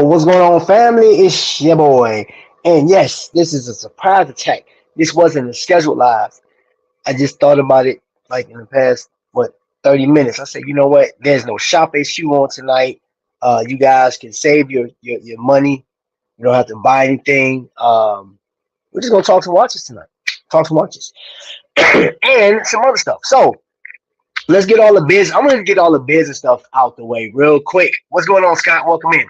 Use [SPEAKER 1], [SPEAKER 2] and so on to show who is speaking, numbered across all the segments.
[SPEAKER 1] what's going on, family? It's your boy. And yes, this is a surprise attack. This wasn't a scheduled live. I just thought about it like in the past, 30 minutes. I said, you know what? There's no shop issue on tonight. You guys can save your money. You don't have to buy anything. We're just gonna talk some watches tonight. Talk some watches. And some other stuff. So let's get all the biz. I'm gonna get all the business stuff out the way real quick. What's going on, Scott? Welcome in.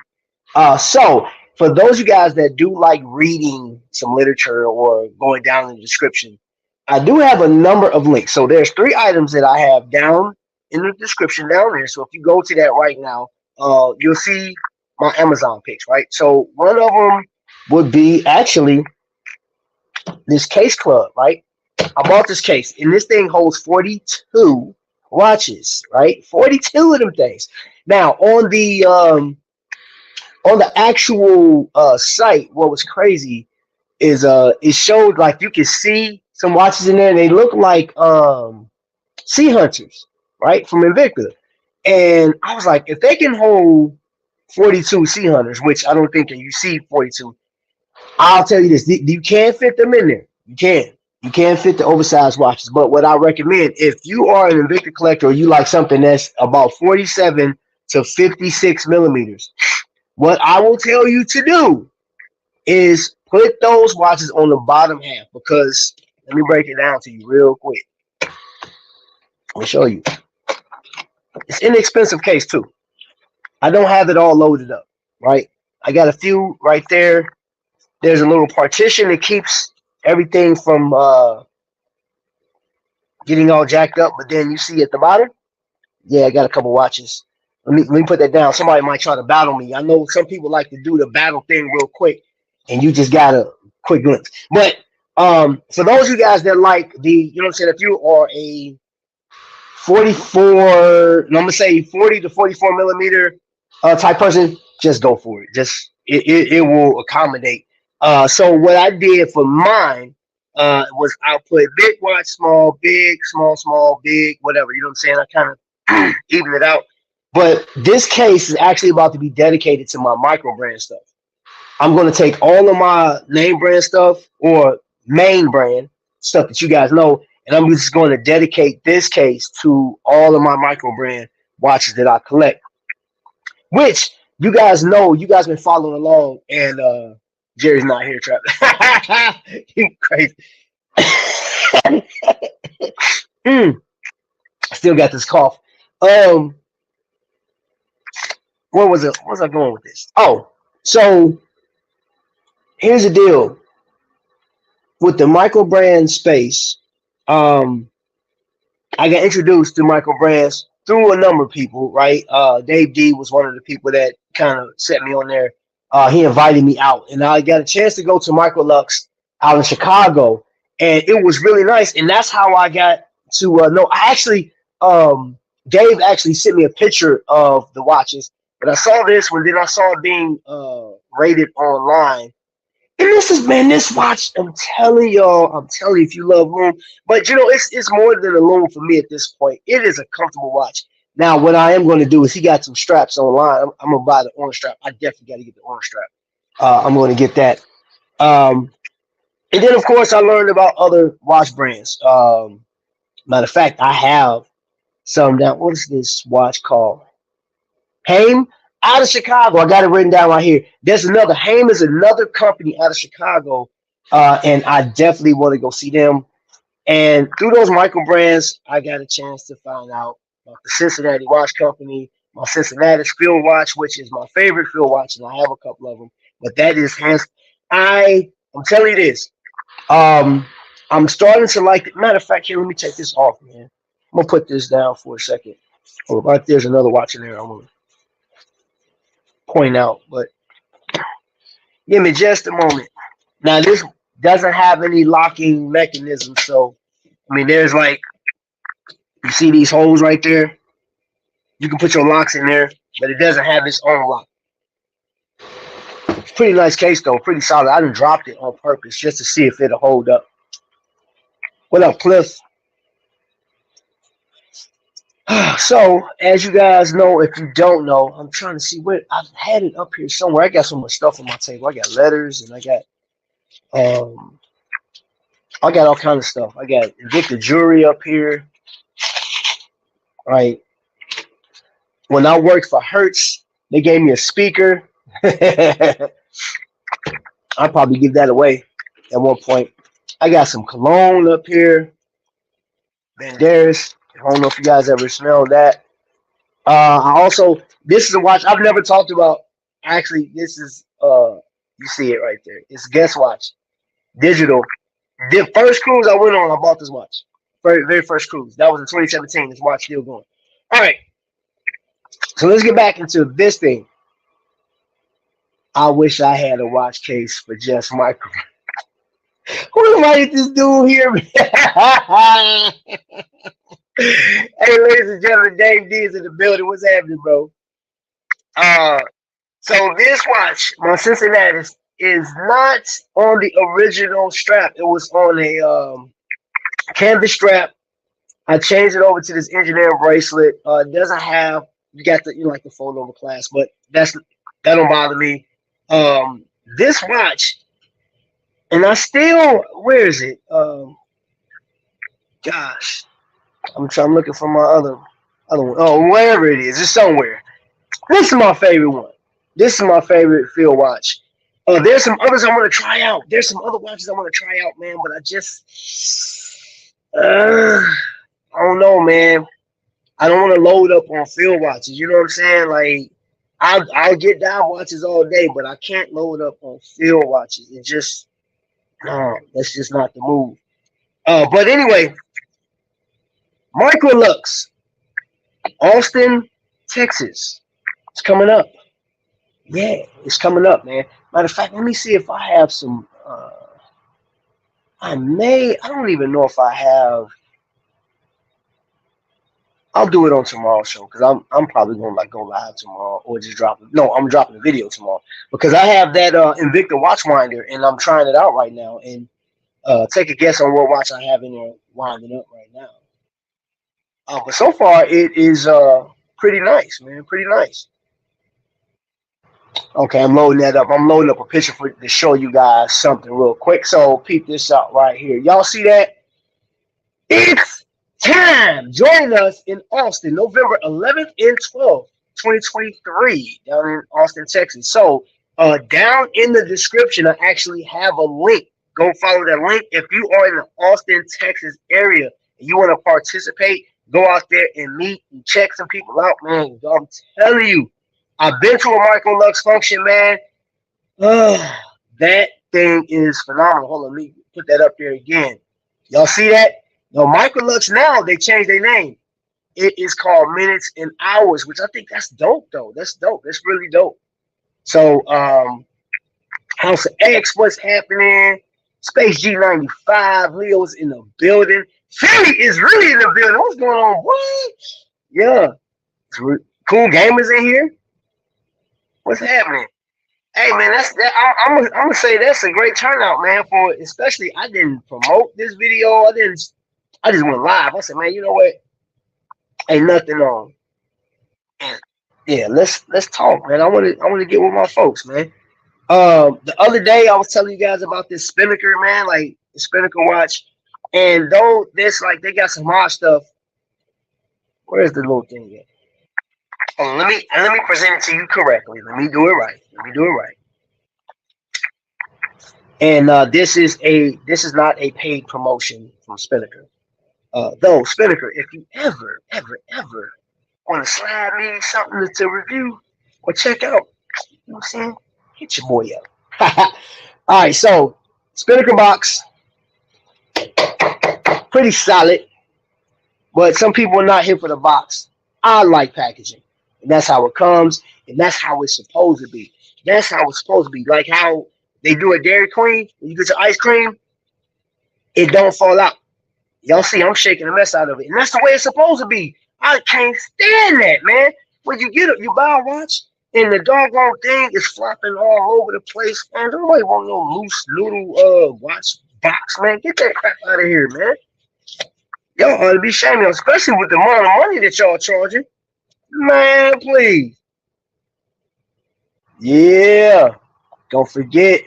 [SPEAKER 1] So for those of you guys that do like reading some literature or going down in the description, I do have a number of links. So there's 3 items that I have down in the description down there. So if you go to that right now, you'll see my Amazon picks, right? So one of them would be actually this case club, right? I bought this case, and this thing holds 42 watches, right? 42 of them things. Now on the actual site, what was crazy is it showed like you could see some watches in there, and they look like sea hunters, right, from Invicta. And I was like, if they can hold 42 sea hunters, which I don't think that you see 42, I'll tell you this: you can fit them in there. You can fit the oversized watches. But what I recommend, if you are an Invicta collector or you like something that's about 47 to 56 millimeters, what I will tell you to do is put those watches on the bottom half, because let me break it down to you real quick. I'll show you. It's an inexpensive case too. I don't have it all loaded up, right? I got a few right there. There's a little partition that keeps everything from getting all jacked up, but then you see at the bottom, yeah, I got a couple watches. Let me put that down. Somebody might try to battle me. I know some people like to do the battle thing real quick, and you just got a quick glimpse. But for those of you guys that like you know what I'm saying, if you are a 44, I'm gonna say 40 to 44 millimeter type person, just go for it. Just it will accommodate. So what I did for mine was I put big watch, small, big, small, big, whatever. You know what I'm saying? I kind of even it out. But this case is actually about to be dedicated to my micro brand stuff. I'm going to take all of my name brand stuff or main brand stuff that you guys know, and I'm just going to dedicate this case to all of my micro brand watches that I collect, which you guys know, you guys been following along, and Jerry's not here, Trap. You crazy. Still got this cough. Where was it? Where's I going with this? Oh, so here's the deal with the micro brand space. I got introduced to micro brands through a number of people, right? Dave D was one of the people that kind of set me on there. He invited me out, and I got a chance to go to Microlux out in Chicago, and it was really nice. And that's how I got to know. I actually, Dave actually sent me a picture of the watches, but I saw this one. Then I saw it being rated online. And this is, man, this watch, I'm telling y'all, if you love Loom, but you know, it's more than a Loom for me at this point. It is a comfortable watch. Now, what I am going to do is he got some straps online. I'm going to buy the orange strap. I definitely got to get the orange strap. I'm going to get that. And then, of course, I learned about other watch brands. Matter of fact, I have some down. What is this watch called? Haim, out of Chicago. I got it written down right here. There's another. Haim is another company out of Chicago, and I definitely want to go see them. And through those micro brands, I got a chance to find out about the Cincinnati Watch Company, my Cincinnati field watch, which is my favorite field watch, and I have a couple of them. But that is hands. I'm telling you this. I'm starting to like it. Matter of fact, here, let me take this off, man. I'm gonna put this down for a second. Oh, right there's another watch in there. I'm gonna point out, but give me just a moment. Now, this doesn't have any locking mechanism, so I mean, there's like, you see these holes right there? You can put your locks in there, but it doesn't have its own lock. It's a pretty nice case, though. Pretty solid. I done dropped it on purpose just to see if it'll hold up. What up, Cliff? So, as you guys know, if you don't know, I'm trying to see where I had it up here somewhere. I got so much stuff on my table. I got letters and um I got all kind of stuff. I got Invicta jewelry up here. Right. When I worked for Hertz, they gave me a speaker. I'll probably give that away at one point. I got some cologne up here. Banderas. I don't know if you guys ever smelled that. I also, this is a watch I've never talked about. Actually, this is you see it right there. It's Guess Watch, digital. The first cruise I went on, I bought this watch. Very first cruise. That was in 2017. This watch still going. All right, so let's get back into this thing. I wish I had a watch case for just micro. Who invited this dude here? Hey, ladies and gentlemen, Dave D is in the building. What's happening, bro? Uh, so this watch, my Cincinnati, is not on the original strap. It was on a canvas strap. I changed it over to this engineering bracelet. It doesn't have you got the like the fold over clasp, but that don't bother me. This watch, and I still where is it? Gosh, I'm looking for my other one. Oh, wherever it is, it's somewhere. This is my favorite one. This is my favorite field watch. There's some others I want to try out. There's some other watches I want to try out, man. But I just, I don't know, man. I don't want to load up on field watches. You know what I'm saying? Like, I'll get down watches all day, but I can't load up on field watches. It just, no, that's just not the move. But anyway, Microlux, Austin, Texas. It's coming up. Yeah, it's coming up, man. Matter of fact, let me see if I have some. I don't even know if I have. I'll do it on tomorrow's show because I'm probably gonna like go live tomorrow or just drop it. No, I'm dropping a video tomorrow because I have that Invicta watch winder and I'm trying it out right now and take a guess on what watch I have in there winding up right now. But so far it is pretty nice, man. Pretty nice. Okay, I'm loading that up. I'm loading up a picture to show you guys something real quick. So peep this out right here. Y'all see that? It's time. Join us in Austin, November 11th and 12th, 2023, down in Austin, Texas. So down in the description, I actually have a link. Go follow that link. If you are in the Austin, Texas area and you want to participate, go out there and meet and check some people out, man. I'm telling you. I've been to a Microlux function, man. That thing is phenomenal. Hold on, let me put that up there again. Y'all see that? No, Microlux now, they changed their name. It is called Minutes and Hours, which I think that's dope, though. That's dope. That's really dope. So, House of X, what's happening? Space G95, Leo's in the building. Philly is really in the building. What's going on? What? Yeah. Cool gamers in here. What's happening? Hey man, that's that. I'm gonna say that's a great turnout, man. For especially, I didn't promote this video. I just went live. I said, man, you know what? Ain't nothing on. And yeah, let's talk, man. I want to get with my folks, man. The other day I was telling you guys about this Spinnaker, man, like the Spinnaker watch, and though this like they got some hot stuff. Where's the little thing at? Oh, let me present it to you correctly. Let me do it right. And this is not a paid promotion from Spinnaker. Though Spinnaker, if you ever want to slide me something to review or check out, you know what I'm saying? Hit your boy up. All right, so Spinnaker box, pretty solid, but some people are not here for the box. I like packaging. And that's how it comes, and that's how it's supposed to be. That's how it's supposed to be. Like how they do at Dairy Queen, when you get your ice cream, it don't fall out. Y'all see, I'm shaking the mess out of it. And that's the way it's supposed to be. I can't stand that, man. When you you buy a watch, and the doggone thing is flopping all over the place, man. Nobody want no loose little watch box, man. Get that crap out of here, man. Y'all ought to be shaming, especially with the amount of money that y'all charging. Man, please. Yeah. Don't forget.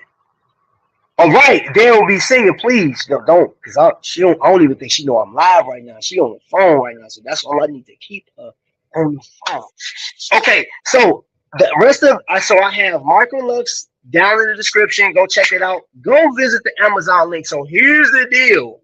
[SPEAKER 1] All right, they will be singing, please. No, don't, because I don't even think she know I'm live right now. She on the phone right now, so that's all I need to keep her on the phone. Okay, so the rest of I have Microlux down in the description. Go check it out. Go visit the Amazon link. So here's the deal.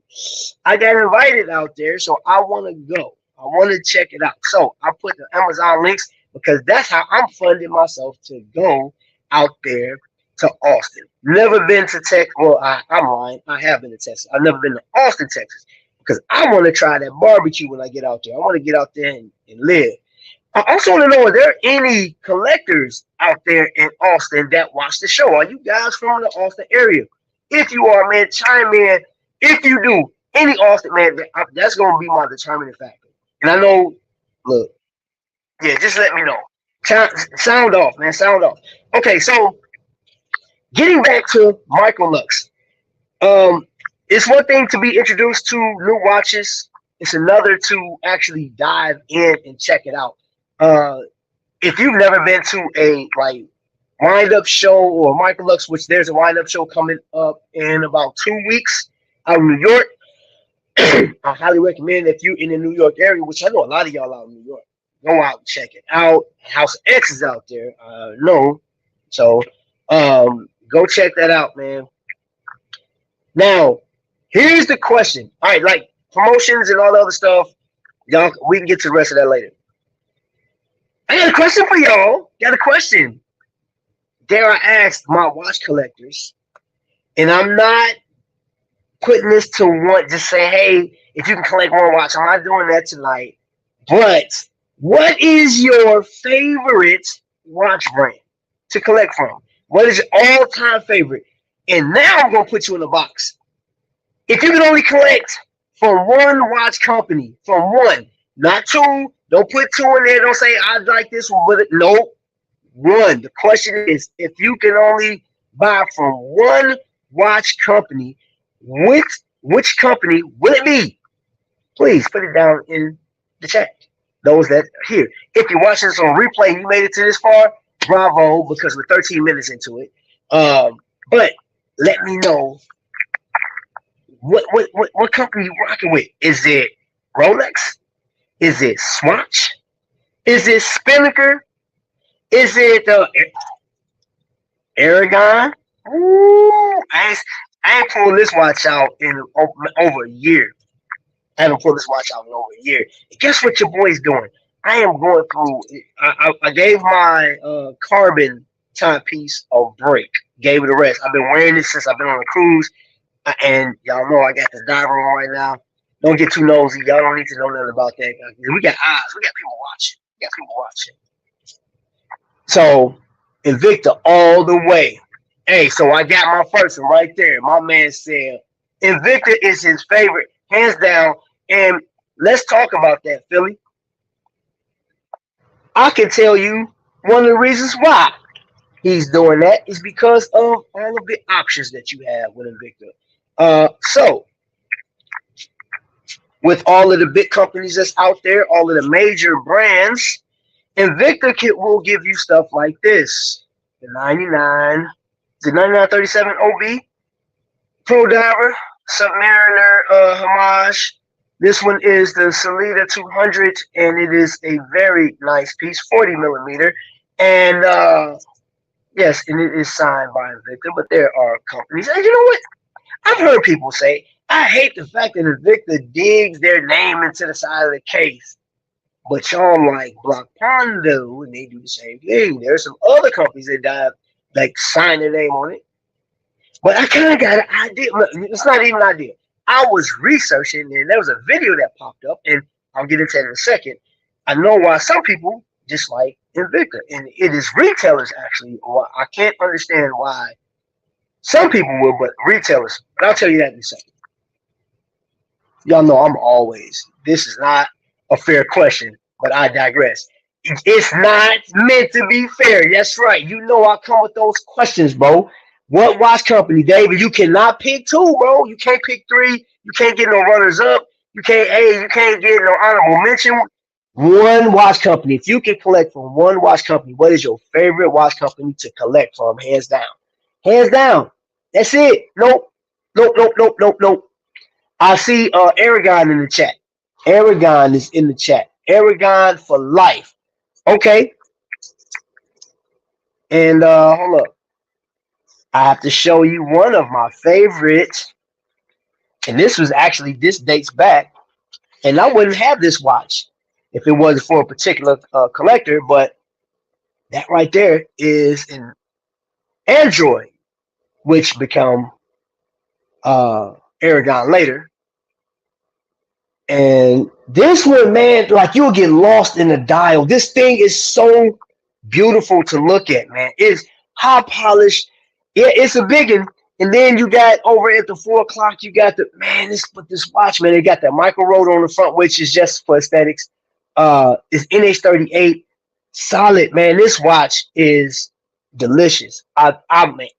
[SPEAKER 1] I got invited out there, so I want to go. I want to check it out. So I put the Amazon links because that's how I'm funding myself to go out there to Austin. Never been to Texas. Well, I'm lying. I have been to Texas. I've never been to Austin, Texas, because I want to try that barbecue when I get out there. I want to get out there and live. I also want to know, are there any collectors out there in Austin that watch the show? Are you guys from the Austin area? If you are, man, chime in. If you do, any Austin, man, that's going to be my determining factor. And I know, look, yeah, just let me know. Sound off, man, sound off. Okay, so getting back to Microlux. It's one thing to be introduced to new watches. It's another to actually dive in and check it out. If you've never been to a wind up show or Microlux, which there's a wind up show coming up in about 2 weeks out in New York, I highly recommend if you're in the New York area, which I know a lot of y'all out in New York, go out and check it out. House X is out there. No, so go check that out, man. Now, here's the question. All right, like promotions and all the other stuff, y'all, we can get to the rest of that later. I got a question for y'all. Got a question. Dare I ask my watch collectors, and I'm not putting this to one, just say, hey, if you can collect one watch, I'm not doing that tonight. But what is your favorite watch brand to collect from? What is your all-time favorite? And now I'm going to put you in a box. If you can only collect from one watch company, from one, not two, don't put two in there. Don't say, I like this one, but no, one. The question is, if you can only buy from one watch company, which company will it be? Please put it down in the chat. Those that are here. If you're watching this on replay and you made it to this far, bravo, because we're 13 minutes into it. But let me know what company you rocking with. Is it Rolex? Is it Swatch? Is it Spinnaker? Is it Aragon? Ooh, I ain't pulled this watch out in over a year. I haven't pulled this watch out in over a year. And guess what your boy's doing? I am going through. I gave my carbon timepiece a break. Gave it a rest. I've been wearing it since I've been on a cruise, and y'all know I got the diver on right now. Don't get too nosy. Y'all don't need to know nothing about that. We got eyes. We got people watching. We got people watching. So Invicta all the way. Hey, so I got my first one right there. My man said Invicta is his favorite, hands down. And let's talk about that, Philly. I can tell you one of the reasons why he's doing that is because of all of the options that you have with Invicta. So with all of the big companies that's out there, all of the major brands, Invicta will give you stuff like this. The 9937 OB, Prodiver, Submariner, Homage. This one is the Salida 200, and it is a very nice piece, 40 millimeter. And yes, and it is signed by Invicta, but there are companies. And you know what? I've heard people say, I hate the fact that Invicta digs their name into the side of the case. But y'all like Block Pondo, and they do the same thing. There's some other companies that sign their name on it. But I kind of got an idea. It's not even an idea. I was researching, and there was a video that popped up, and I'll get into that in a second. I know why some people dislike Invicta, and it is retailers actually. I can't understand why some people will, but retailers. But I'll tell you that in a second. Y'all know I'm always. This is not a fair question, but I digress. It's not meant to be fair. That's right. You know I come with those questions, bro. What watch company, David? You cannot pick two, bro. You can't pick three. You can't get no runners up. You can't get no honorable mention. One watch company. If you can collect from one watch company, what is your favorite watch company to collect from? Hands down. Hands down. That's it. Nope. Nope, nope, nope, nope, nope. I see Aragon in the chat. Aragon is in the chat. Aragon for life. Okay. And hold up. I have to show you one of my favorites. And this dates back. And I wouldn't have this watch if it wasn't for a particular collector. But that right there is an Android, which become Aragon later. And this one, man, like you'll get lost in the dial. This thing is so beautiful to look at, man. It's high polished. Yeah, it's a big one. And then you got over at the 4 o'clock, you got this watch, man. They got that micro road on the front, which is just for aesthetics. It's NH38, solid, man. This watch is delicious. I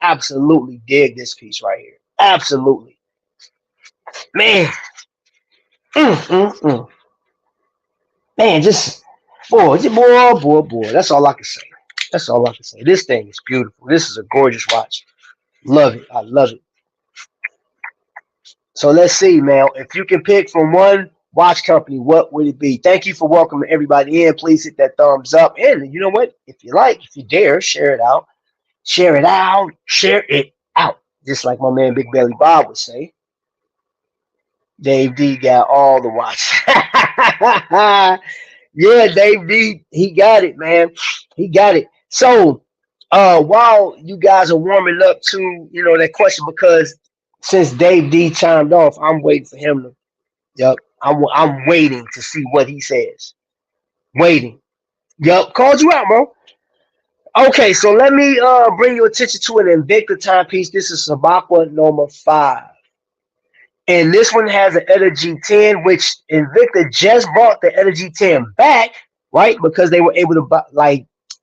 [SPEAKER 1] absolutely dig this piece right here. Absolutely, man. Man, just boy. That's all I can say. That's all I can say. This thing is beautiful. This is a gorgeous watch. Love it. I love it. So let's see, man. If you can pick from one watch company, what would it be? Thank you for welcoming everybody in. Please hit that thumbs up. And you know what? If you like, if you dare, share it out. Share it out. Share it out. Just like my man Big Belly Bob would say. Dave D got all the watches. Yeah, Dave D, he got it, man. He got it. So while you guys are warming up to, that question, because since Dave D chimed off, I'm waiting for him to. Yep, I'm waiting to see what he says. Waiting. Yep, called you out, bro. Okay, so let me bring your attention to an Invicta timepiece. This is Sabakwa number 5. And this one has an ETA G10, which Invicta just brought the ETA G10 back, right? Because they were able to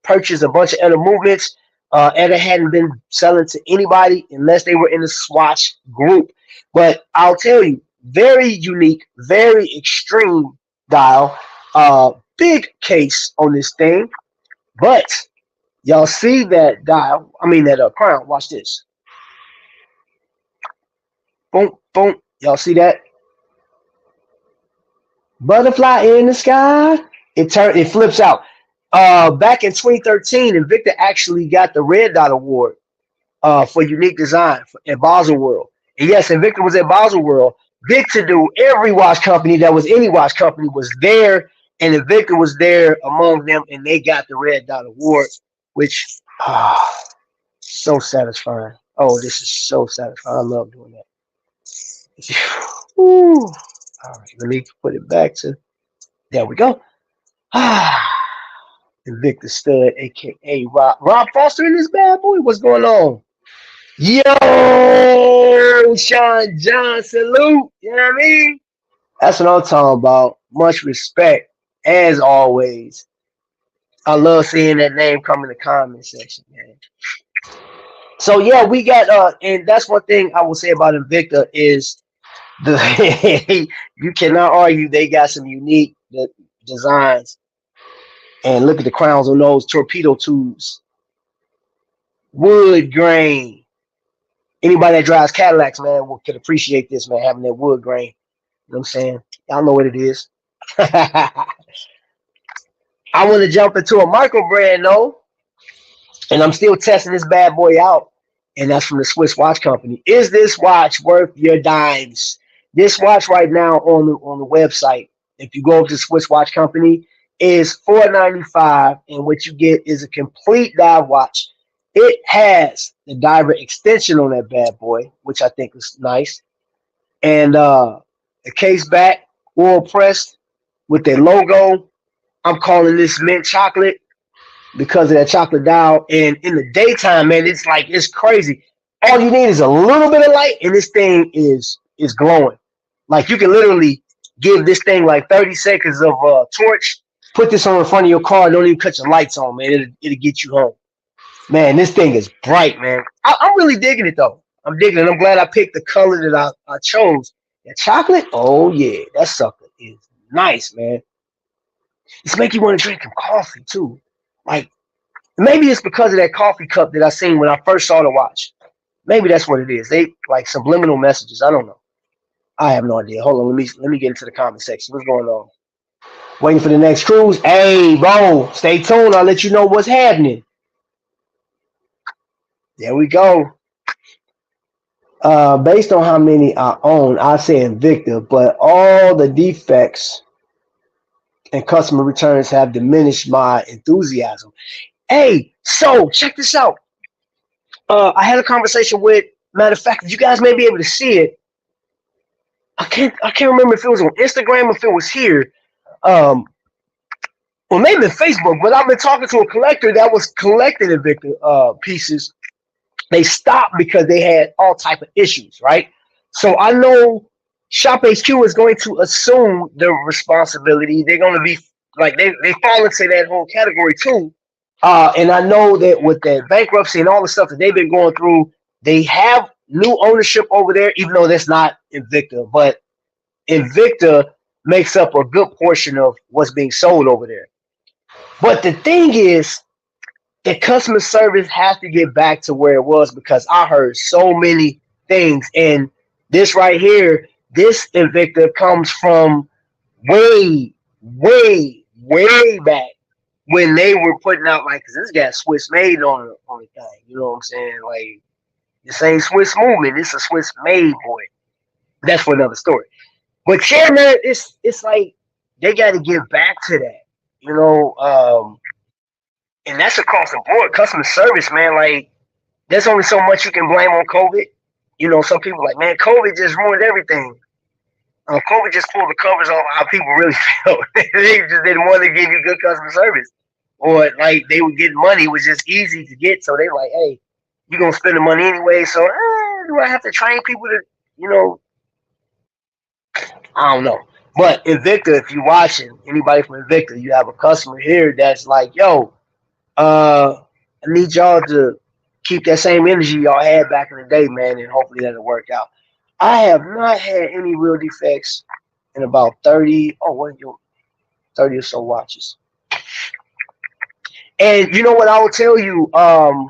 [SPEAKER 1] purchase a bunch of ETA movements. ETA hadn't been selling to anybody unless they were in the Swatch group. But I'll tell you, very unique, very extreme dial. Big case on this thing. But y'all see that dial, that crown. Watch this. Boom, boom. Y'all see that? Butterfly in the sky. It flips out. Back in 2013, Invicta actually got the Red Dot Award for unique design at Basel World. And yes, Invicta was at Basel World. Big to do. Every watch company that was any watch company was there, and Invicta was there among them, and they got the Red Dot Award, which so satisfying. Oh, this is so satisfying. I love doing that. Ooh. All right, let me put it back to. There we go. Invicta Stud, aka Rob Foster in this bad boy. What's going on? Yo, Sean John, salute. You know what I mean? That's what I'm talking about. Much respect, as always. I love seeing that name come in the comment section, man. So yeah, we got and that's one thing I will say about Invicta is you cannot argue they got some unique designs. And look at the crowns on those torpedo tubes. Wood grain. Anybody that drives Cadillacs, man, could appreciate this, man, having that wood grain. You know what I'm saying? Y'all know what it is. I want to jump into a micro brand, though. And I'm still testing this bad boy out. And that's from the Swiss watch company. Is this watch worth your dimes? This watch right now on the website, if you go to the Swiss watch company, is $495, and what you get is a complete dive watch. It has the diver extension on that bad boy, which I think is nice, and the case back, oil pressed with their logo. I'm calling this mint chocolate because of that chocolate dial. And in the daytime, man, it's crazy. All you need is a little bit of light, and this thing is glowing. Like you can literally give this thing like 30 seconds of torch. Put this on the front of your car. Don't even cut your lights on, man. It'll get you home. Man, this thing is bright, man. I'm really digging it, though. I'm digging it. I'm glad I picked the color that I chose. That chocolate, oh yeah, that sucker is nice, man. It's make you want to drink some coffee too. Like maybe it's because of that coffee cup that I seen when I first saw the watch. Maybe that's what it is. They like subliminal messages. I don't know. I have no idea. Hold on, let me get into the comment section. What's going on? Waiting for the next cruise. Hey, bro, stay tuned. I'll let you know what's happening. There we go. Based on how many I own, I say Invicta, but all the defects and customer returns have diminished my enthusiasm. Hey, so check this out. I had a conversation with, matter of fact, you guys may be able to see it. I can't remember if it was on Instagram or if it was here. Well, maybe Facebook, but I've been talking to a collector that was collecting Invicta pieces. They stopped because they had all type of issues, right? So I know Shop HQ is going to assume the responsibility. They're going to be like they fall into that whole category too. And I know that with that bankruptcy and all the stuff that they've been going through, they have new ownership over there, even though that's not Invicta. But Invicta makes up a good portion of what's being sold over there. But the thing is, the customer service has to get back to where it was because I heard so many things. And this right here, this Invicta comes from way, way back when they were putting out, like, cause this got Swiss made on the thing. You know what I'm saying? Like, this ain't Swiss movement. It's a Swiss made boy. That's for another story. But yeah, man, it's like they got to get back to that. You know, and that's across the board. Customer service, man. Like, there's only so much you can blame on COVID. You know, some people like, man, COVID just ruined everything. COVID just pulled the covers off how people really felt. They just didn't want to give you good customer service, or like they would get money. It was just easy to get, so they like, hey, you're gonna spend the money anyway. So do I have to train people to, you know? I don't know. But Invicta, if you're watching, anybody from Invicta, you have a customer here that's like, yo, I need y'all to keep that same energy y'all had back in the day, man, and hopefully that'll work out. I have not had any real defects in about 30 or so watches. And you know what I will tell you, and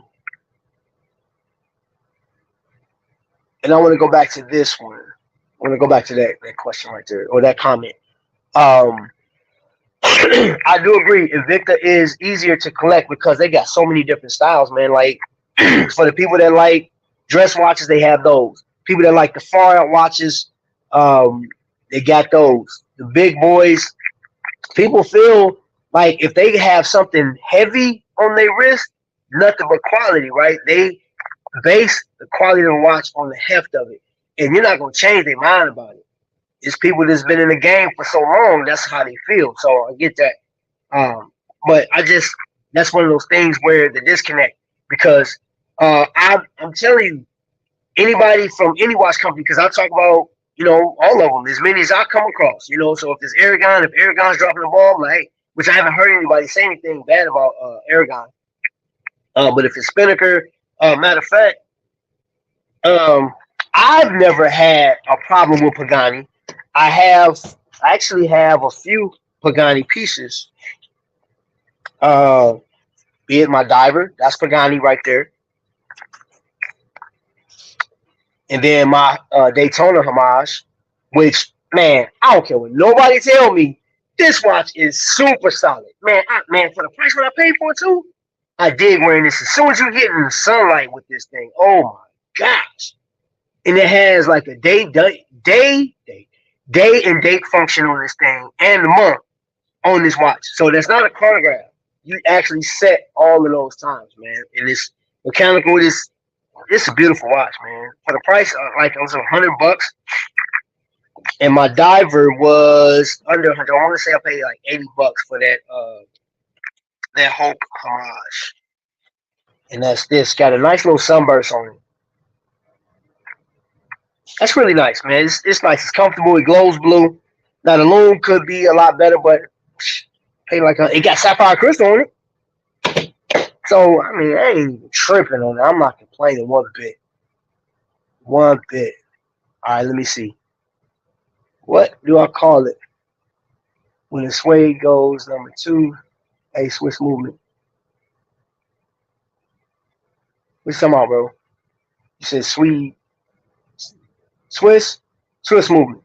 [SPEAKER 1] I want to go back to this one. I want to go back to that question right there, or that comment. I do agree. Invicta is easier to collect because they got so many different styles, man. Like for the people that like dress watches, they have those. People that like the far out watches, they got those. The big boys, people feel like if they have something heavy on their wrist, nothing but quality, right? They base the quality of the watch on the heft of it, and you're not gonna change their mind about it. It's people that's been in the game for so long. That's how they feel. So I get that. But that's one of those things where the disconnect, because I'm telling you, anybody from any watch company, because I talk about, you know, all of them, as many as I come across, you know. So if there's if Aragon's dropping the ball, I'm like, which I haven't heard anybody say anything bad about Aragon. But if it's Spinnaker, matter of fact, I've never had a problem with Pagani. I actually have a few Pagani pieces. Be it my diver, that's Pagani right there. And then my Daytona homage, which, man, I don't care what nobody tell me, this watch is super solid. Man, for the price what I paid for it too, I dig wearing this. As soon as you get in the sunlight with this thing, oh my gosh. And it has like a day and date function on this thing, and the month on this watch. So that's not a chronograph. You actually set all of those times, man. And it's mechanical. It's a beautiful watch, man. For the price, like it was $100, and my diver was under 100. I want to say I paid like $80 for that Hope homage. And that's this. Got a nice little sunburst on it. That's really nice, man. It's nice. It's comfortable. It glows blue. Now the loom could be a lot better, but it got sapphire crystal on it. So I mean, I ain't even tripping on it. I'm not complaining one bit. One bit. All right, let me see. What do I call it when the suede goes number two? A Swiss movement. What you talking about, bro? You said Swede, Swiss movement.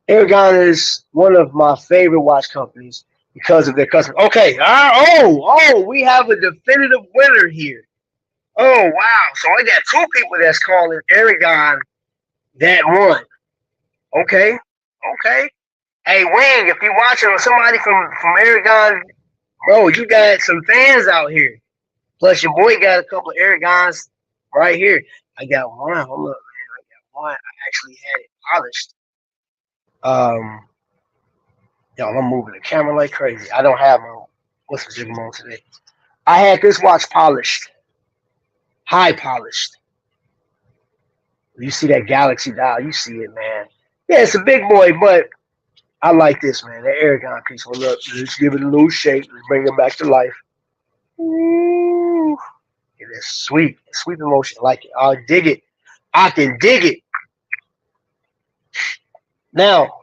[SPEAKER 1] Aragon is one of my favorite watch companies because of their customers. Okay. We have a definitive winner here. Oh, wow. So I got two people that's calling Aragon that one. Okay. Okay. Hey, Wing, if you're watching or somebody from Aragon, bro, you got some fans out here. Plus, your boy got a couple of Aragons right here. I got one. Hold up, man. I got one. I actually had it polished. Yo, I'm moving the camera like crazy. I don't have my what's the jig on today. I had this watch polished, high polished. You see that Galaxy dial? You see it, man. Yeah, it's a big boy, but I like this, man. That Aragon piece. Hold up, let's give it a little shake. Let's bring it back to life. Ooh. It is sweet, sweet emotion. Like it. I'll dig it. I can dig it. Now,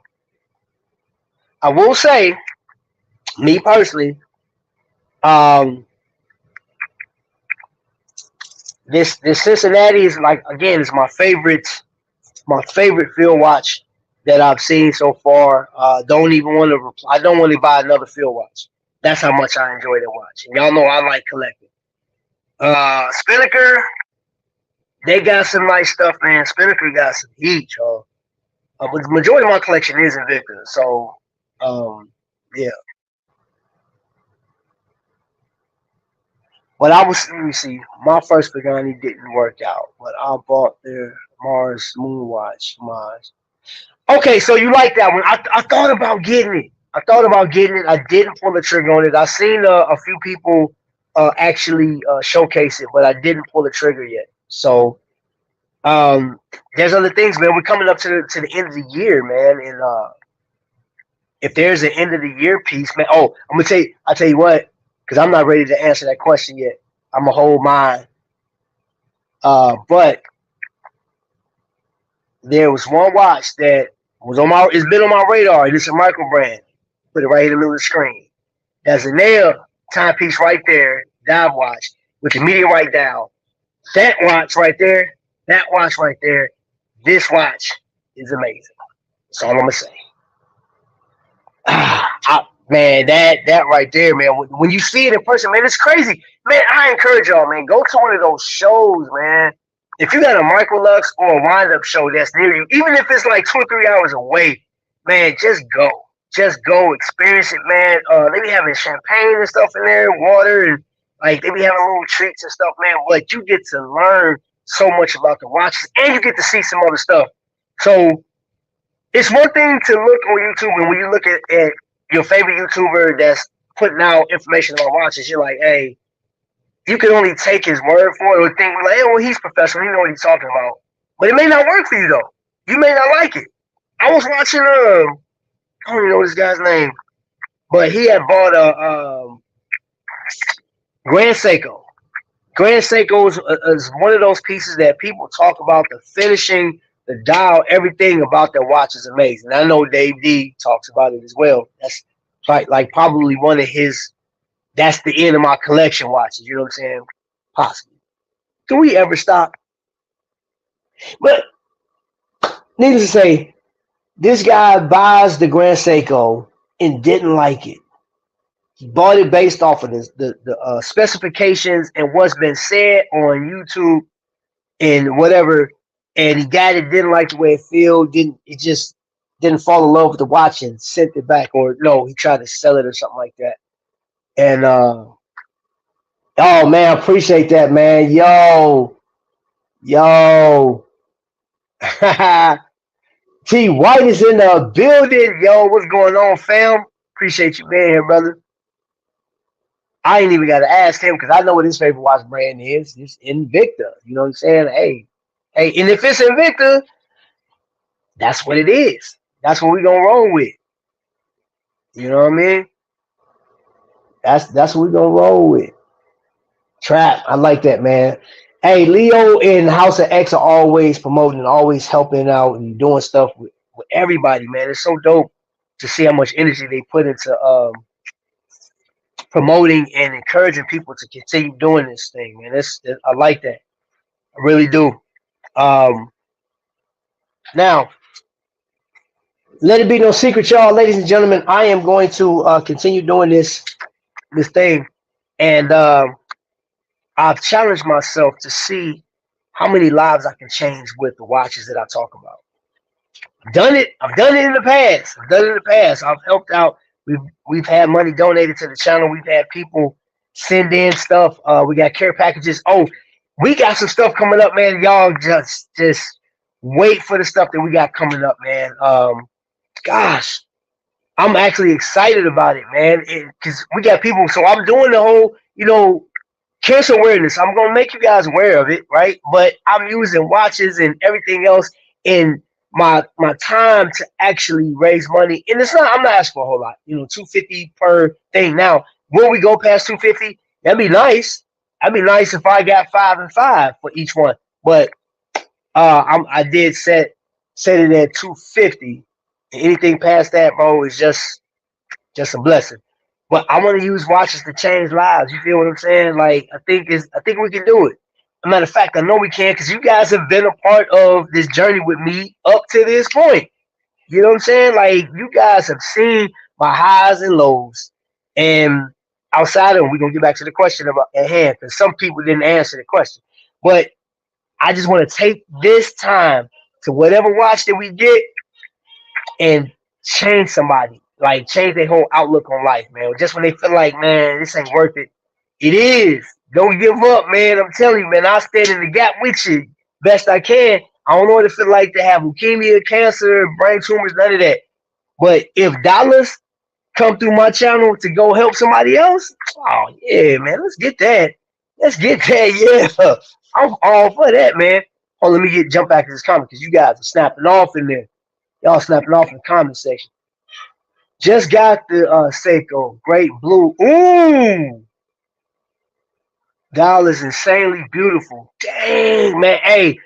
[SPEAKER 1] I will say, me personally, this Cincinnati is like again is my favorite field watch that I've seen so far. Don't even want to reply. I don't want to buy another field watch. That's how much I enjoy that watch. And y'all know I like collecting. Spinnaker, they got some nice stuff, man. Spinnaker got some heat, y'all. But the majority of my collection is Invicta, so yeah. But let me see, my first Pagani didn't work out, but I bought their Mars Moon watch. Okay, so you like that one. I thought about getting it. I didn't pull the trigger on it. I've seen a few people actually showcase it, but I didn't pull the trigger yet. So there's other things, man. We're coming up to the end of the year, man, and if there's an end of the year piece, man. Oh, I'll tell you what, because I'm not ready to answer that question yet. I'm gonna hold mine. But there was one watch that was it's been on my radar. It's a micro brand. Put it right in the middle of the screen. There's a nail timepiece right there, dive watch with the meteorite dial. That watch right there, this watch is amazing. That's all I'm gonna say. Man, that right there, man. When you see it in person, man, it's crazy. Man, I encourage y'all, man, go to one of those shows, man. If you got a Microlux or a wind-up show that's near you, even if it's like 2 or 3 hours away, man, just go. Just go experience it, man. They be having champagne and stuff in there, water, and like they be having little treats and stuff, man. But you get to learn so much about the watches, and you get to see some other stuff. So it's one thing to look on YouTube, and when you look at your favorite YouTuber that's putting out information about watches, you're like, hey, you can only take his word for it or think like, hey, well, he's professional, he know what he's talking about. But it may not work for you though. You may not like it. I was watching I don't even know this guy's name, but he had bought a Grand Seiko. Grand Seiko is one of those pieces that people talk about, the finishing, the dial, everything about that watch is amazing. I know Dave D talks about it as well. That's like probably one of his. That's the end of my collection watches. You know what I'm saying? Possibly. Can we ever stop? But needless to say, this guy buys the Grand Seiko and didn't like it. He bought it based off of the specifications and what's been said on YouTube and whatever. And he got it, didn't like the way it just didn't fall in love with the watch and sent it back. Or no, he tried to sell it or something like that. And oh man, I appreciate that, man. Yo. T White is in the building. Yo, what's going on, fam? Appreciate you being here, brother. I ain't even gotta ask him because I know what his favorite watch brand is. It's Invicta. You know what I'm saying? Hey, and if it's Invicta, that's what it is. That's what we gonna roll with. You know what I mean? That's what we gonna roll with. Trap, I like that, man. Hey, Leo and House of X are always promoting, always helping out and doing stuff with with everybody, man. It's so dope to see how much energy they put into promoting and encouraging people to continue doing this thing, man. I like that. I really do. Um, Now, let it be no secret, y'all, ladies and gentlemen, I am going to continue doing this thing, and I've challenged myself to see how many lives I can change with the watches that I talk about. I've done it. I've done it in the past. I've helped out. We've had money donated to the channel. We've had people send in stuff. We got care packages. Oh, we got some stuff coming up, man. Y'all just wait for the stuff that we got coming up, man. Gosh, I'm actually excited about it, man, because we got people. So I'm doing the whole, cancer awareness. I'm gonna make you guys aware of it, right? But I'm using watches and everything else in my time to actually raise money. And I'm not asking for a whole lot, $250 per thing. Now, when we go past 250, that'd be nice. That'd be nice if I got 5 and 5 for each one. But I did set it at 250. Anything past that, bro, is just a blessing. But I want to use watches to change lives. You feel what I'm saying? Like I think we can do it. As a matter of fact, I know we can because you guys have been a part of this journey with me up to this point. You know what I'm saying? Like you guys have seen my highs and lows. And outside of them, we're gonna get back to the question at hand because some people didn't answer the question. But I just want to take this time to whatever watch that we get and change somebody, like change their whole outlook on life, man. Just when they feel like, man, this ain't worth it, it is. Don't give up, man. I'm telling you, man. I'll stand in the gap with you best I can. I don't know what it feel like to have leukemia, cancer, brain tumors, none of that. But if dollars come through my channel to go help somebody else, oh yeah, man. Let's get that. Yeah. I'm all for that, man. Oh, let me jump back to this comment because you guys are snapping off in there. Y'all snapping off in the comment section. Just got the Seiko. Great blue. Ooh. Dial is insanely beautiful. Dang, man. Hey,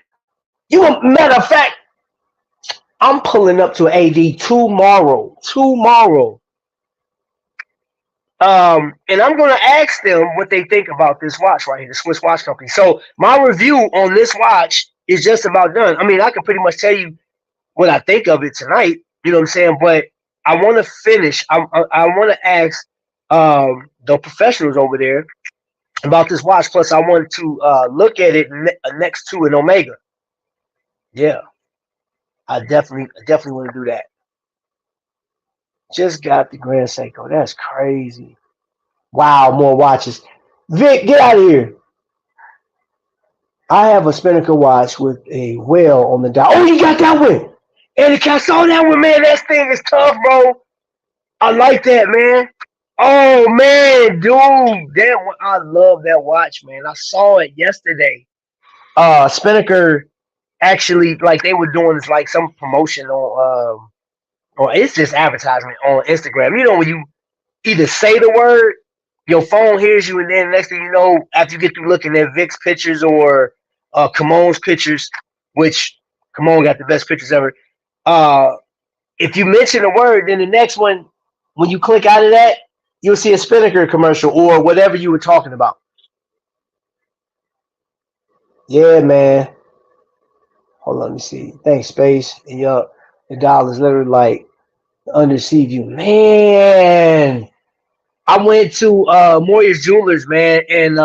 [SPEAKER 1] matter of fact, I'm pulling up to AD tomorrow. And I'm gonna ask them what they think about this watch right here, the Swiss watch company. So my review on this watch is just about done. I mean, I can pretty much tell you what I think of it tonight, you know what I'm saying? But I want to finish. I want to ask the professionals over there about this watch. Plus, I want to look at it next to an Omega. Yeah, I definitely want to do that. Just got the Grand Seiko. That's crazy. Wow, more watches. Vic, get out of here. I have a Spinnaker watch with a whale on the dial. Oh, you got that one. And I saw that one, man. That thing is tough, bro. I like that, man. Oh, man, dude. I love that watch, man. I saw it yesterday. Spinnaker actually, like, they were doing this, like, some promotion on, or it's just advertisement on Instagram. You know, when you either say the word, your phone hears you, and then next thing you know, after you get through looking at Vic's pictures or Kamon's pictures, which Kamon got the best pictures ever. If you mention a word, then the next one, when you click out of that, you'll see a Spinnaker commercial or whatever you were talking about. Yeah, man. Hold on, let me see. Thanks, Space. And the dial is literally like under sea view. Man, I went to Moyer's Jewelers, man, and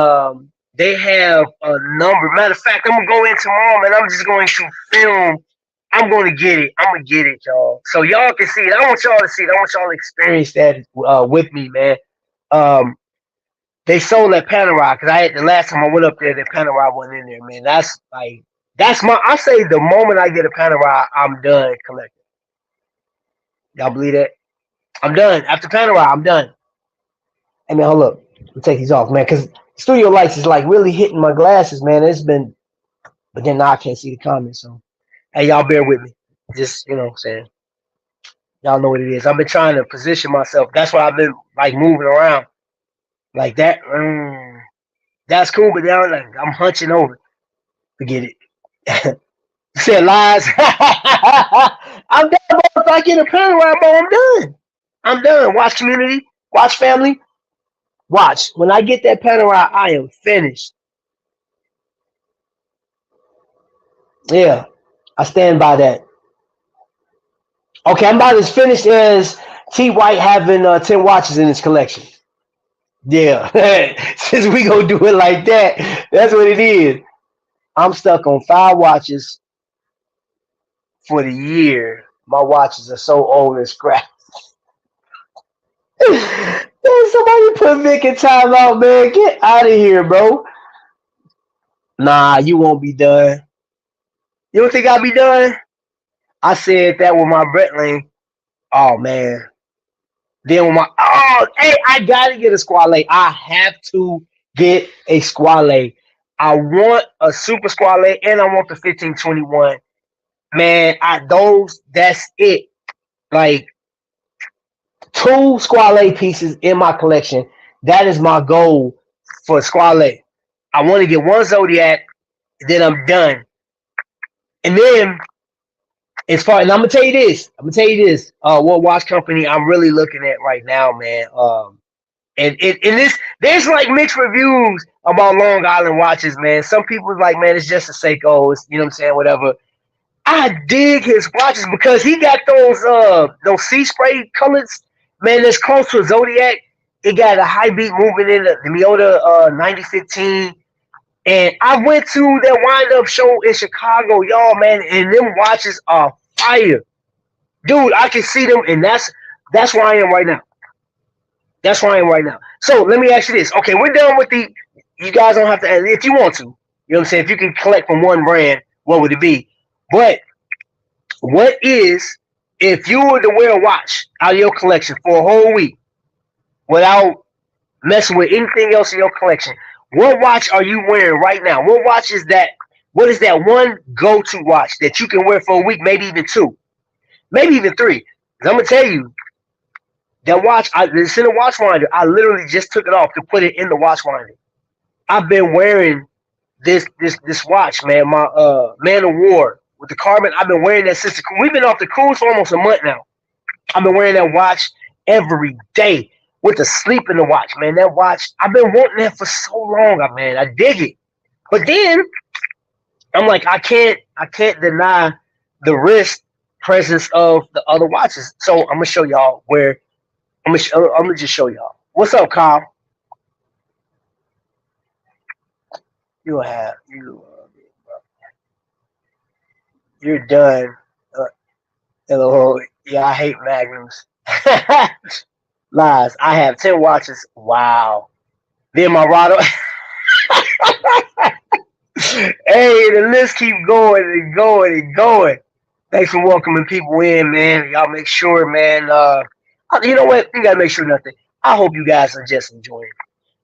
[SPEAKER 1] they have a number. Matter of fact, I'm gonna go in tomorrow, man. I'm just going to film. I'm gonna get it. I'm gonna get it, y'all. So y'all can see it. I want y'all to see it. I want y'all to experience that with me, man. They sold that Panerai because the last time I went up there, the Panerai wasn't in there, man. I say the moment I get a Panerai, I'm done collecting. Y'all believe that? I'm done. After Panerai, I'm done. Hey, man, hold up. Let me take these off, man, because studio lights is like really hitting my glasses, man. But then now I can't see the comments, so hey, y'all bear with me. Just, you know what I'm saying. Y'all know what it is. I've been trying to position myself. That's why I've been like moving around like that. That's cool, but now like I'm hunching over. Forget it. Said lies. I'm dead. If I get a panorama, I'm done. I'm done. Watch community, watch family, watch. When I get that panorama, I am finished. Yeah, I stand by that. Okay, I'm about as finished as T. White having 10 watches in his collection. Yeah, since we gonna do it like that, that's what it is. I'm stuck on 5 watches for the year. My watches are so old and scrapped. Man, somebody put Vic in timeout, man. Get out of here, bro. Nah, you won't be done. You don't think I'll be done? I said that with my Breitling. Oh man. Then with my hey, I gotta get a Squale. I have to get a Squale. I want a Super Squale and I want the 1521. Man, that's it. Like 2 Squale pieces in my collection. That is my goal for Squale. I want to get one Zodiac, then I'm done. And then as far, and I'm gonna tell you this, what watch company I'm really looking at right now, man. And this, there's like mixed reviews about Long Island watches, man. Some people's like, man, it's just a Seiko, it's, you know what I'm saying, whatever. I dig his watches because he got those sea spray colors, man. That's close to a Zodiac. It got a high beat movement in the Miota 9015. And I went to that wind up show in Chicago, y'all, man, and them watches are fire. Dude, I can see them, and that's where I am right now. That's where I am right now. So let me ask you this. Okay, we're done with you guys don't have to, if you want to. You know what I'm saying? If you can collect from one brand, what would it be? But what is, if you were to wear a watch out of your collection for a whole week without messing with anything else in your collection, what watch are you wearing right now? What watch is that? What is that one go-to watch that you can wear for a week, maybe even 2, maybe even 3? Because I'm going to tell you, that watch, it's in the watch winder. I literally just took it off to put it in the watch winder. I've been wearing this watch, man, my Man of War with the carbon. I've been wearing that since we've been off the cruise for almost a month now. I've been wearing that watch every day with the sleep in the watch, man. That watch, I've been wanting that for so long, man. I dig it. But then I'm like, I can't deny the wrist presence of the other watches. So I'm gonna show y'all where. I'm gonna just show y'all. What's up, Kyle? You're done. Hello. Yeah, I hate Magnums. Lies. I have 10 watches. Wow. Then my Rado. Hey, the list keep going and going and going. Thanks for welcoming people in, man. Y'all make sure, man. You know what? You gotta make sure nothing. I hope you guys are just enjoying it.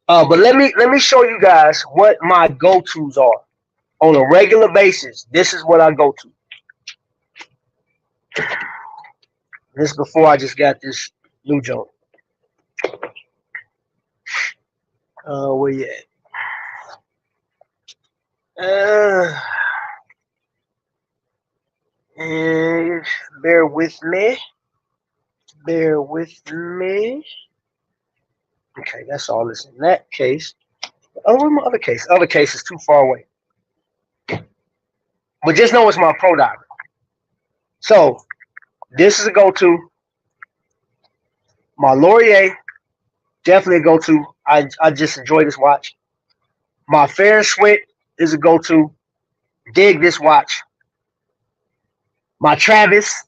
[SPEAKER 1] But let me show you guys what my go-tos are on a regular basis. This is what I go to. This before I just got this new joint. Where you at? And bear with me. Bear with me. Okay, that's all that's in that case. Oh, where's my other case? Other case is too far away. But just know it's my Pro Diver. So, this is a go-to. My Laurier, definitely a go-to. I just enjoy this watch. My Fair Sweat is a go-to. Dig this watch. My Travis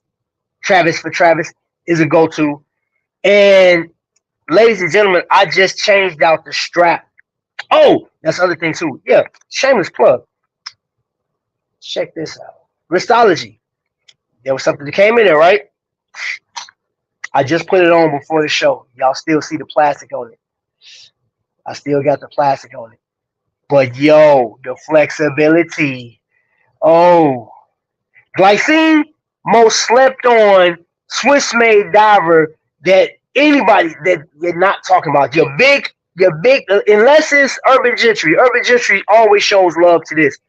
[SPEAKER 1] is a go-to. And ladies and gentlemen, I just changed out the strap. Oh, that's the other thing too. Yeah, shameless plug. Check this out. Wristology. There was something that came in there, right? I just put it on before the show. Y'all still see the plastic on it. I still got the plastic on it. But yo, the flexibility. Oh. Glycine, most slept on Swiss made diver that anybody that you're not talking about. Your big, unless it's Urban Gentry. Urban Gentry always shows love to this.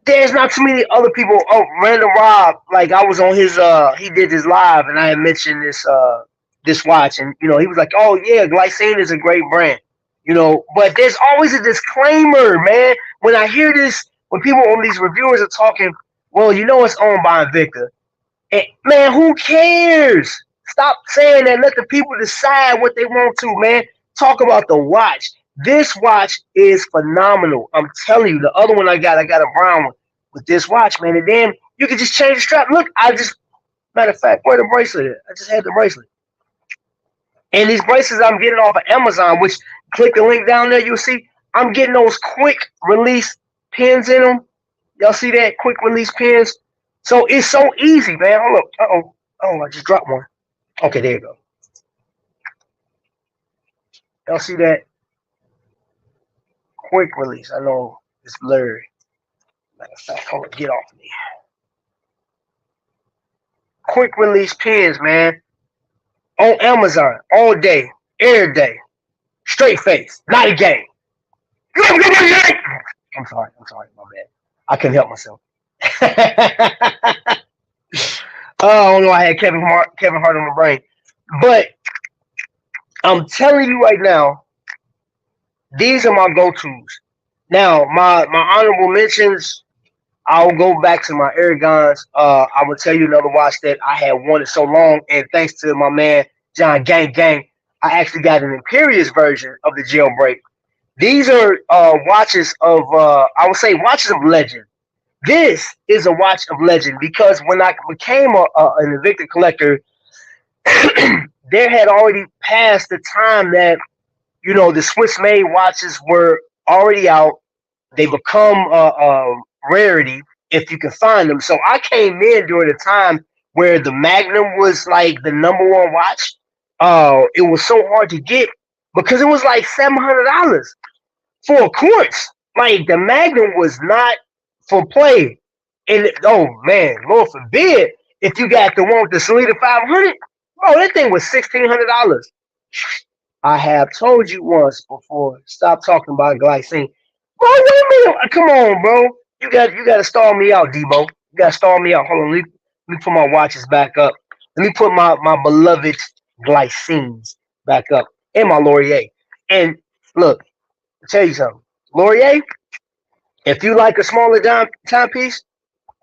[SPEAKER 1] there's not too many other people. Oh, Random Rob, like I was on his he did his live and I had mentioned this watch, and he was like, "Oh yeah, Glycine is a great brand." But there's always a disclaimer, man. When I hear this, when people on these reviewers are talking, well, it's owned by Invicta. And, man, who cares? Stop saying that. Let the people decide what they want to, man. Talk about the watch. This watch is phenomenal. I'm telling you. The other one I got a brown one. With this watch, man, and then you can just change the strap. Look, matter of fact, where the bracelet is? I just had the bracelet. And these bracelets I'm getting off of Amazon, which click the link down there, you'll see I'm getting those quick release pins in them. Y'all see that? Quick release pins. So it's so easy, man. Hold up. Oh, I just dropped one. Okay, there you go. Y'all see that? Quick release. I know it's blurry. Matter of fact, hold on, get off me. Quick release pins, man. On Amazon, all day, every day. Straight face, not a game. I'm sorry, my bad. I couldn't help myself. Oh no, I had Kevin Hart on the brain. But I'm telling you right now, these are my go-tos. Now, my honorable mentions, I'll go back to my Aragons. I will tell you another watch that I had wanted so long, and thanks to my man John Gang, I actually got an Imperious version of the Jailbreak. These are watches of, I would say, watches of legend. This is a watch of legend because when I became an Invicta collector, there had already passed the time that the Swiss-made watches were already out. They become rarity if you can find them. So I came in during the time where the Magnum was like the #1 watch. It was so hard to get because it was like $700 for a quartz. Like the Magnum was not for play. And oh man, Lord forbid if you got the one with the Salida 500. Bro, that thing was $1,600. I have told you once before. Stop talking about glycine. Bro, wait a minute. Come on, bro. You got to stall me out, Debo. You got to stall me out. Hold on. Let me put my watches back up. Let me put my beloved glycines back up. And my Laurier. And look, I'll tell you something. Laurier, if you like a smaller timepiece,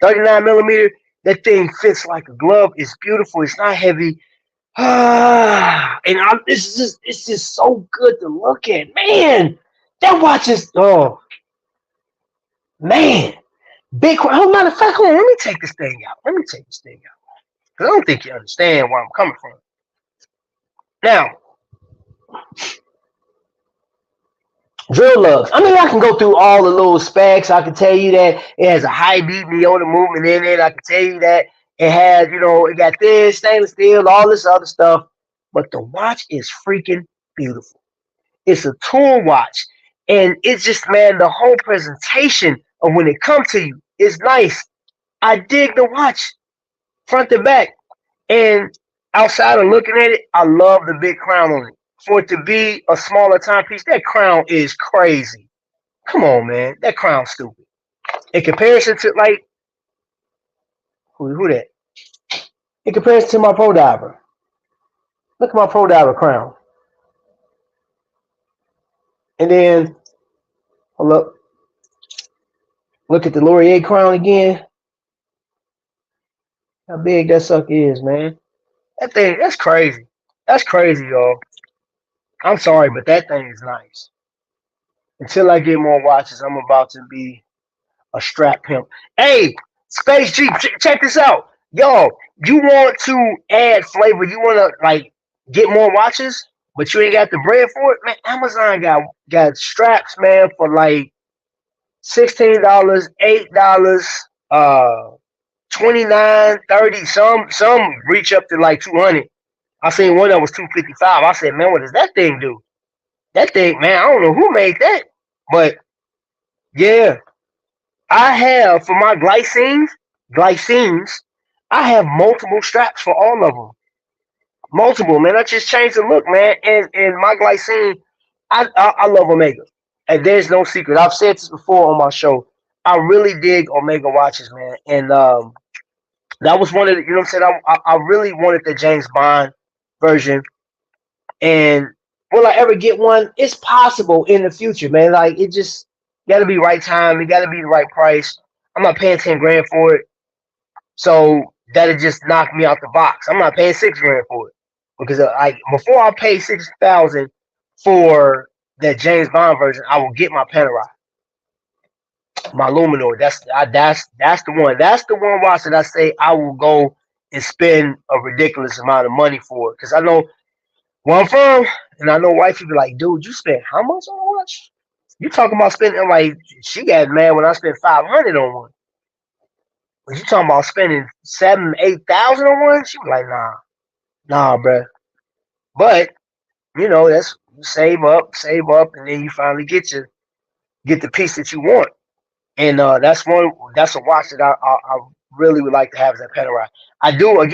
[SPEAKER 1] 39 millimeter, that thing fits like a glove. It's beautiful. It's not heavy. It's just so good to look at. Man, that watch is, oh, man. Big, matter of fact, hold on, let me take this thing out. Because I don't think you understand where I'm coming from. Now, drill lugs. I mean, I can go through all the little specs. I can tell you that it has a high beat Neota movement in it. I can tell you that it has, it got this, stainless steel, all this other stuff. But the watch is freaking beautiful. It's a tool watch. And it's just, man, the whole presentation of when it comes to you is nice. I dig the watch front to back. And outside of looking at it, I love the big crown on it. For it to be a smaller timepiece, that crown is crazy. Come on, man. That crown's stupid. In comparison to, like, who that? In comparison to my Prodiver. Look at my Prodiver crown. And then, look at the Laurier crown again. How big that sucker is, man. That thing, that's crazy. That's crazy, y'all. I'm sorry, but that thing is nice. Until I get more watches, I'm about to be a strap pimp. Hey, Space Jeep, check this out. Y'all, you want to add flavor, you want to, like, get more watches, but you ain't got the bread for it? Man, Amazon got straps, man, for like $16, $8, $29, $30. Some reach up to like $200. I seen one that was $255. I said, man, what does that thing do? That thing, man, I don't know who made that, but yeah, I have for my glycines, I have multiple straps for all of them. Multiple, man. I just changed the look, man. And my glycine, I love Omega. And there's no secret. I've said this before on my show. I really dig Omega watches, man, and that was one of the, you know what I'm saying. I really wanted the James Bond version, and will I ever get one? It's possible in the future, man. Like it just got to be right time. It got to be the right price. I'm not paying 10 grand for it, so that'll just knock me out the box. I'm not paying 6 grand for it because like before I pay 6,000 for that James Bond version, I will get my Panerai, my Luminor. That's the one. That's the one watch that I say I will go and spend a ridiculous amount of money for because I know where I'm from, and I know white people like, dude, you spent how much on a watch? You talking about spending like she got mad when I spent 500 on one. But you talking about spending 7, 8 thousand on one? She was like, nah, bruh. But you know, that's save up, and then you finally get the piece that you want. And that's a watch that I really would like to have as a Panerai. I do like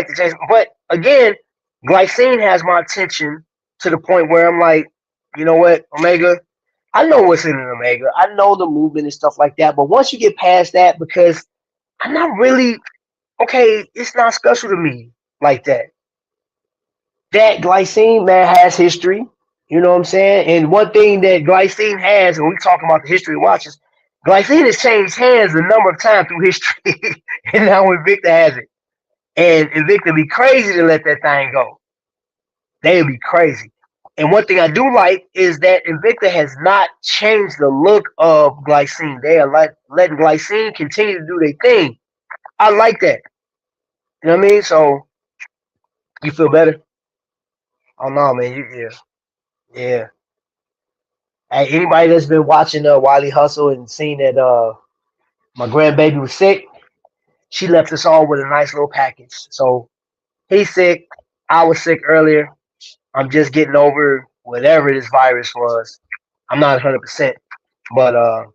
[SPEAKER 1] the change, but again, glycine has my attention to the point where I'm like, you know what, Omega, I know what's in an Omega. I know the movement and stuff like that. But once you get past that, because I'm not really okay, it's not special to me like that. That glycine, man, has history. You know what I'm saying? And one thing that glycine has, and we talking about the history of watches, glycine has changed hands a number of times through history, and now Invicta has it. And Invicta be crazy to let that thing go. They would be crazy. And one thing I do like is that Invicta has not changed the look of glycine. They are like letting glycine continue to do their thing. I like that. You know what I mean? So you feel better? Oh no, man. Yeah. Hey, anybody that's been watching Wiley Hustle and seen that my grandbaby was sick, she left us all with a nice little package. So he's sick. I was sick earlier. I'm just getting over whatever this virus was. I'm not 100%, but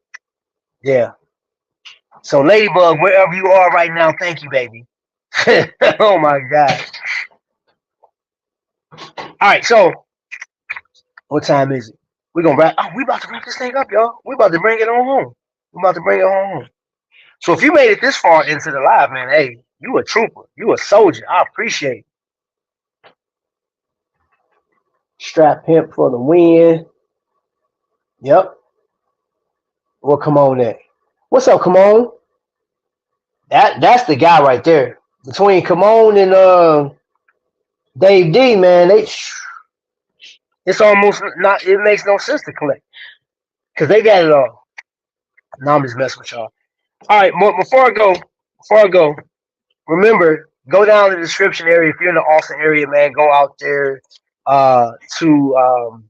[SPEAKER 1] yeah. So Ladybug, wherever you are right now, thank you, baby. Oh my God. All right, so what time is it? We're gonna wrap. Oh, we about to wrap this thing up, y'all. We about to bring it on home. We about to bring it home. So if you made it this far into the live, man, hey, you a trooper. You a soldier. I appreciate it. Strap pimp for the win. Yep. Well, come on then. What's up, come on? That's the guy right there. Between Camone and Dave D, man, it's almost not. It makes no sense to collect because they got it all. Now I'm just messing with y'all. All right, before I go, remember, go down in the description area if you're in the Austin area, man. Go out there to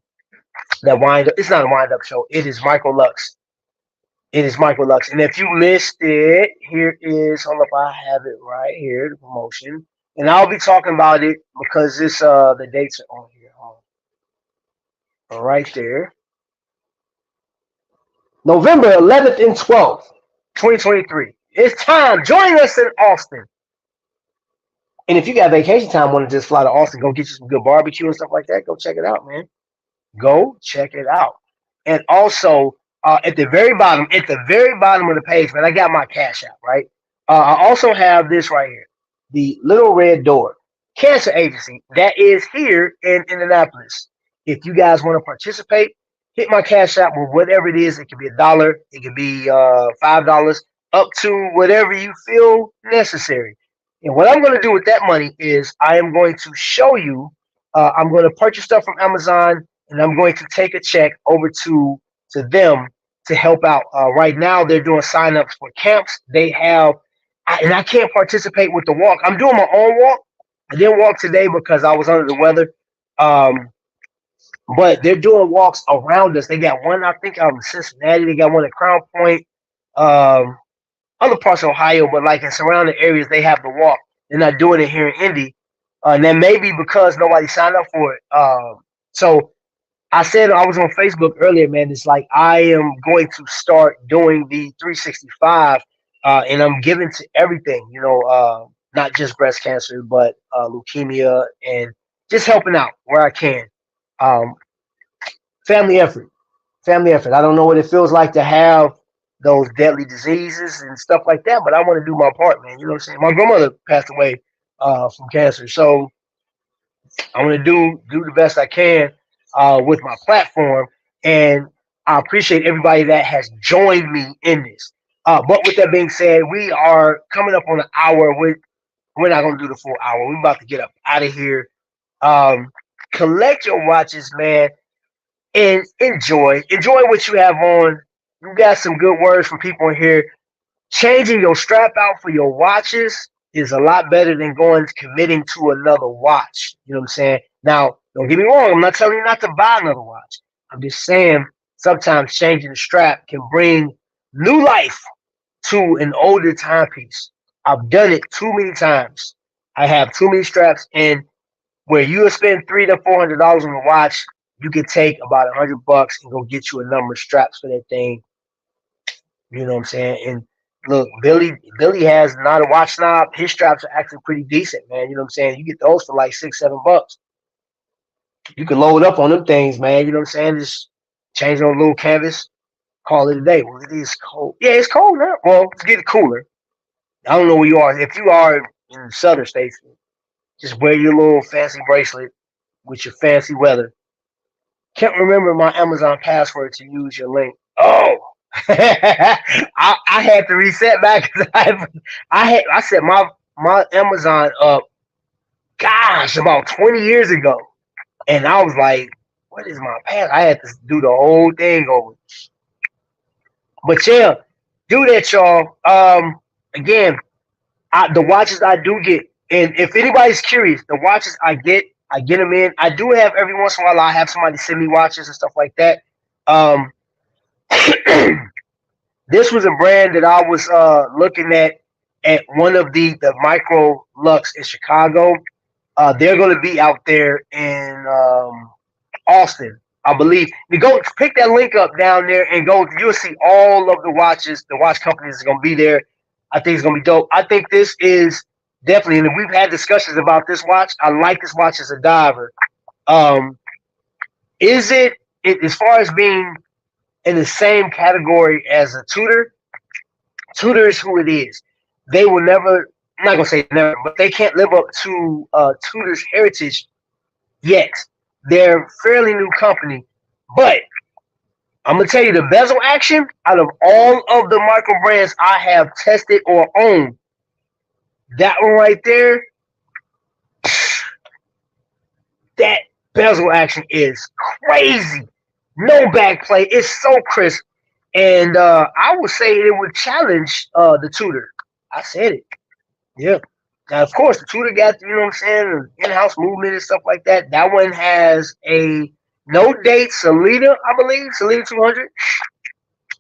[SPEAKER 1] that wind up. It's not a wind up show. It is Microlux. It is Microlux. And if you missed it, here is, hold up, I have it right here, the promotion. And I'll be talking about it because this the dates are on here. Right there. November 11th and 12th, 2023. It's time. Join us in Austin. And if you got vacation time, want to just fly to Austin, go get you some good barbecue and stuff like that, go check it out, man. Go check it out. And also, at the very bottom of the page, man, I got my Cashapp, right? I also have this right here, the Little Red Door Cancer Agency that is here in Indianapolis. If you guys want to participate, hit my Cashapp with whatever it is. It could be $1, it could be $5, up to whatever you feel necessary. And what I'm going to do with that money is I am going to show you. I'm going to purchase stuff from Amazon, and I'm going to take a check over to them to help out. Right now, they're doing signups for camps. They have, and I can't participate with the walk. I'm doing my own walk. I didn't walk today because I was under the weather. But they're doing walks around us. They got one, I think, out in Cincinnati. They got one at Crown Point, other parts of Ohio, but like in surrounding areas, they have the walk. They're not doing it here in Indy. And that may be because nobody signed up for it. So I said I was on Facebook earlier, man. It's like I am going to start doing the 365, and I'm giving to everything, not just breast cancer, but leukemia, and just helping out where I can. Family effort. I don't know what it feels like to have those deadly diseases and stuff like that. But I want to do my part, man. You know what I'm saying? My grandmother passed away from cancer, so I want to do the best I can with my platform, and I appreciate everybody that has joined me in this. But with that being said, we are coming up on an hour. We're not gonna do the full hour. We're about to get up out of here. Um, collect your watches, man, and enjoy what you have on. You got some good words from people in here. Changing your strap out for your watches is a lot better than going committing to another watch. You know what I'm saying? Now, don't get me wrong. I'm not telling you not to buy another watch. I'm just saying sometimes changing the strap can bring new life to an older timepiece. I've done it too many times. I have too many straps, and where you will spend $300 to $400 on a watch, you can take about $100 and go get you a number of straps for that thing. You know what I'm saying? And look, Billy has not a watch snob. His straps are actually pretty decent, man. You know what I'm saying? You get those for like $6, $7. You can load up on them things, man. You know what I'm saying? Just change on a little canvas, call it a day. Well, it is cold. Yeah, it's cold now. Well, it's getting cooler. I don't know where you are. If you are in the southern states, just wear your little fancy bracelet with your fancy weather. Can't remember my Amazon password to use your link. Oh, I had to reset back because I set my Amazon up. Gosh, about 20 years ago, and I was like, "What is my pass?" I had to do the whole thing over. But yeah, do that, y'all. Again, the watches I do get, and if anybody's curious, the watches I get them in. I do have every once in a while. I have somebody send me watches and stuff like that. Um, this was a brand that I was looking at one of the Microlux in Chicago. They're going to be out there in Austin, I believe. You go pick that link up down there and go. You'll see all of the watches. The watch companies are going to be there. I think it's going to be dope. I think this is definitely, and we've had discussions about this watch. I like this watch as a diver. Is it as far as being in the same category as a Tudor? Tudor is who it is. They will never. I'm not gonna say never, but they can't live up to Tudor's heritage yet. They're a fairly new company, but I'm gonna tell you the bezel action out of all of the micro brands I have tested or owned, that one right there, that bezel action is crazy. No back play. It's so crisp. And I would say it would challenge the Tudor. I said it. Yeah. Now, of course, the Tudor got, you know what I'm saying, in-house movement and stuff like that. That one has a no-date Salida, I believe, Salida 200.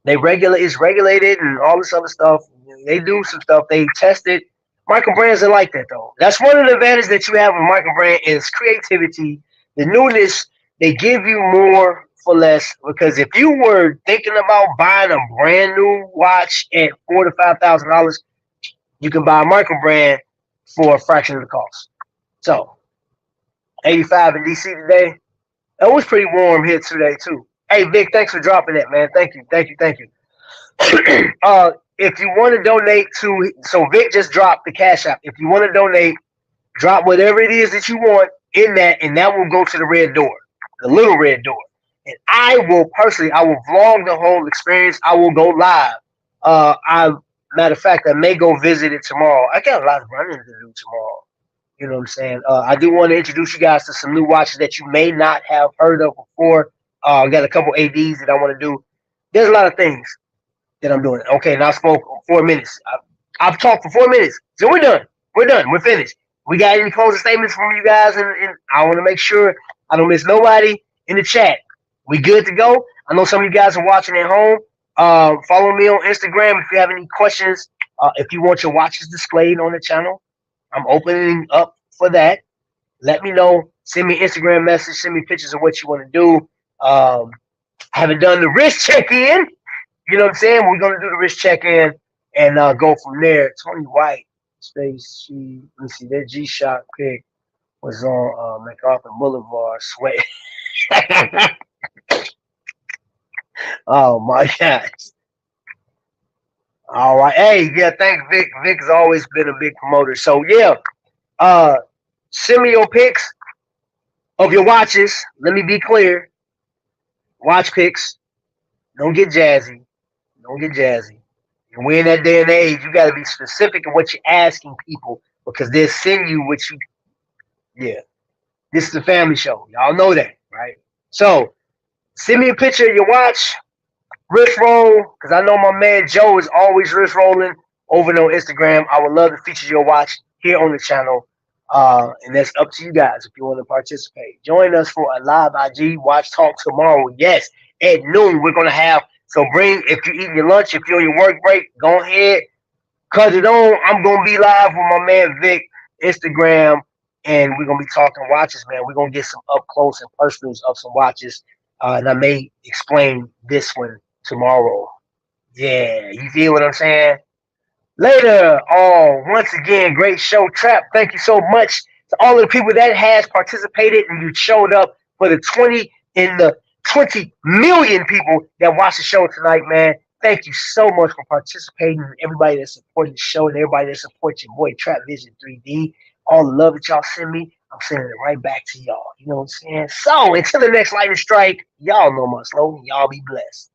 [SPEAKER 1] It's regulated and all this other stuff. They do some stuff. They test it. Micro brands are like that, though. That's one of the advantages that you have with micro brand is creativity, the newness. They give you more for less, because if you were thinking about buying a brand new watch at $4,000 to $5,000, you can buy a micro brand for a fraction of the cost. So, 85 in DC today. It was pretty warm here today too. Hey Vic, thanks for dropping that, man. Thank you. If you want to donate to, so Vic just dropped the Cashapp. If you want to donate, drop whatever it is that you want in that, and that will go to the red door, the little red door. And I will vlog the whole experience. I will go live. Matter of fact, I may go visit it tomorrow. I got a lot of running to do tomorrow. You know what I'm saying? I do want to introduce you guys to some new watches that you may not have heard of before. I got a couple ADs that I want to do. There's a lot of things that I'm doing. Okay, now I spoke 4 minutes. I've talked for 4 minutes. So we're done. We're finished. We got any closing statements from you guys? And I want to make sure I don't miss nobody in the chat. We good to go? I know some of you guys are watching at home. Follow me on Instagram if you have any questions. If you want your watches displayed on the channel, I'm opening up for that. Let me know. Send me an Instagram message. Send me pictures of what you want to do. I haven't done the wrist check-in. You know what I'm saying? We're going to do the wrist check-in and go from there. Tony White, Stacy, let me see, that G-Shock pick was on MacArthur Boulevard. Sweat. Oh, my gosh. All right. Hey, yeah, thanks, Vic. Vic has always been a big promoter. So yeah, uh, send me your pics of your watches. Let me be clear. Watch pics. Don't get jazzy. Don't get jazzy. And we're in that day and age. You got to be specific in what you're asking people because they'll send you what you. Yeah, this is a family show. Y'all know that, right? So send me a picture of your watch. Wrist roll, because I know my man Joe is always wrist rolling over on Instagram. I would love to feature your watch here on the channel. And that's up to you guys if you want to participate. Join us for a live IG watch talk tomorrow. Yes, at noon we're gonna have. So bring if you're eating your lunch, if you're on your work break, go ahead, cut it on. I'm gonna be live with my man Vic, Instagram, and we're gonna be talking watches, man. We're gonna get some up close and personals of some watches, and I may explain this one tomorrow. Yeah, you feel what I'm saying? Later. Oh, once again, great show, Trap. Thank you so much to all of the people that has participated and you showed up for the 20 million people that watched the show tonight, man. Thank you so much for participating and everybody that supported the show and everybody that supports your boy Trapvision 3D. All the love that y'all send me, I'm sending it right back to y'all. You know what I'm saying? So until the next lightning strike, y'all know my slogan. Y'all be blessed.